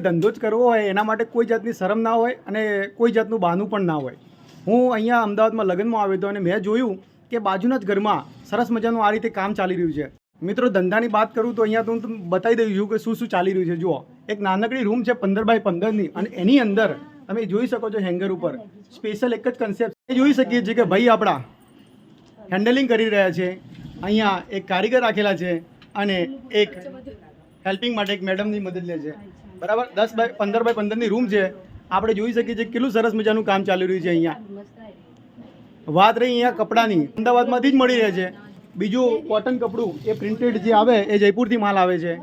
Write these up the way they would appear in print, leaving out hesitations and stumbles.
ધંધો જ કરવો હોય એના માટે કોઈ જાતની શરમ ના હોય અને કોઈ જાતનું બહાનું પણ ના હોય. હું અહીંયા અમદાવાદમાં લગ્નમાં આવ્યો હતો અને મેં જોયું કે બાજુના જ ઘરમાં સરસ મજાનું આ રીતે કામ ચાલી રહ્યું છે. મિત્રો ધંધાની વાત કરું તો અહીંયા તો હું બતાવી દઉં છું કે શું શું ચાલી રહ્યું છે. જુઓ, એક નાનકડી રૂમ છે 15x15ની અને એની અંદર તમે જોઈ શકો છો હેંગર ઉપર સ્પેશિયલ એક જ કન્સેપ્ટ જોઈ શકીએ છીએ કે ભાઈ આપણા હેન્ડલિંગ કરી રહ્યા છે. અહીંયા એક કારીગર રાખેલા છે અને એક હેલ્પિંગ માટે એક મેડમની મદદ લે છે. બરાબર, 15x15ની રૂમ છે. આપણે જોઈ શકીએ છીએ કેટલું સરસ મજાનું કામ ચાલી રહ્યું છે. અહીંયા વાત રહી અહીંયા કપડાની, અમદાવાદમાંથી જ મળી રહે છે. બીજું કોટન કપડું એ પ્રિન્ટેડ જે આવે એ જયપુરથી માલ આવે છે.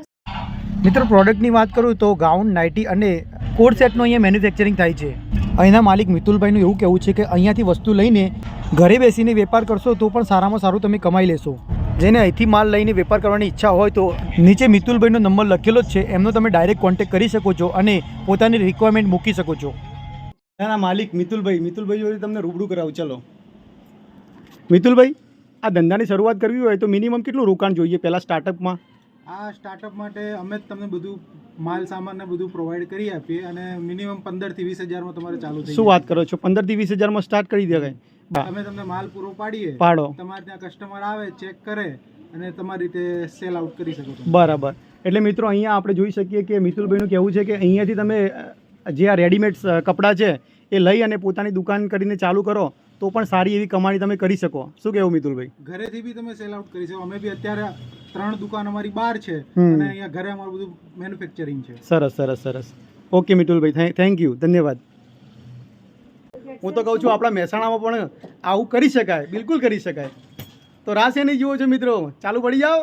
મિત્રો પ્રોડક્ટની વાત કરું તો ગાઉન, નાઇટી અને કોટ સેટનું અહીંયા મેન્યુફેક્ચરિંગ થાય છે. અહીંના માલિક મિતુલભાઈનું એવું કહેવું છે કે અહીંયાથી વસ્તુ લઈને ઘરે બેસીને વેપાર કરશો તો પણ સારામાં સારું તમે કમાઈ લેશો. જેને અહીંથી માલ લઈને વેપાર કરવાની ઈચ્છા હોય તો નીચે મિતુલભાઈનો નંબર લખેલો જ છે, એમનો તમે ડાયરેક્ટ કોન્ટેક્ટ કરી શકો છો અને પોતાની રિક્વાયરમેન્ટ મૂકી શકો છો. એના માલિક મિતુલભાઈ જોડે તમને રૂબરૂ કરાવું. ચલો મિતુલભાઈ, આ ધંધાની શરૂઆત કરવી હોય તો મિનિમમ કેટલું રોકાણ જોઈએ પહેલાં સ્ટાર્ટઅપમાં? આ સ્ટાર્ટઅપ માટે અમે જ તમને બધું માલ સામાન ને બધું પ્રોવાઈડ કરી આપીએ અને મિનિમમ 15 થી 20 હજારમાં તમારે ચાલુ થઈ. શું વાત કરો છો? 15 થી 20 હજારમાં સ્ટાર્ટ કરી દેવાય? અમે તમને માલ પૂરો પાડીએ, તમારે ત્યાં કસ્ટમર આવે, ચેક કરે અને તમારી રીતે સેલ આઉટ કરી શકો છો. બરાબર. એટલે મિત્રો અહીંયા આપણે જોઈ શકીએ કે મિતુલભાઈનું કહેવું છે કે અહીંયાથી તમે જે આ રેડીમેડ કપડાં છે એ લઈ અને પોતાની દુકાન કરીને ચાલુ કરો તો પણ સારી એવી કમાણી તમે કરી શકો. શું કહેવું મિતુલભાઈ? ઘરેથી બી તમે સેલ આઉટ કરી શકો. અમે બી અત્યારે 3 દુકાન અમારી બહાર છે અને અહીંયા ઘરે અમારું બધું મેન્યુફેક્ચરિંગ છે. સરસ સરસ સરસ. ઓકે મિતુલભાઈ, થેન્ક યુ, ધન્યવાદ. હું તો કહું છું આપણા મહેસાણામાં પણ આવું કરી શકાય, બિલકુલ કરી શકાય. તો રાસ એની જુઓ છો મિત્રો, ચાલુ પડી જાઓ.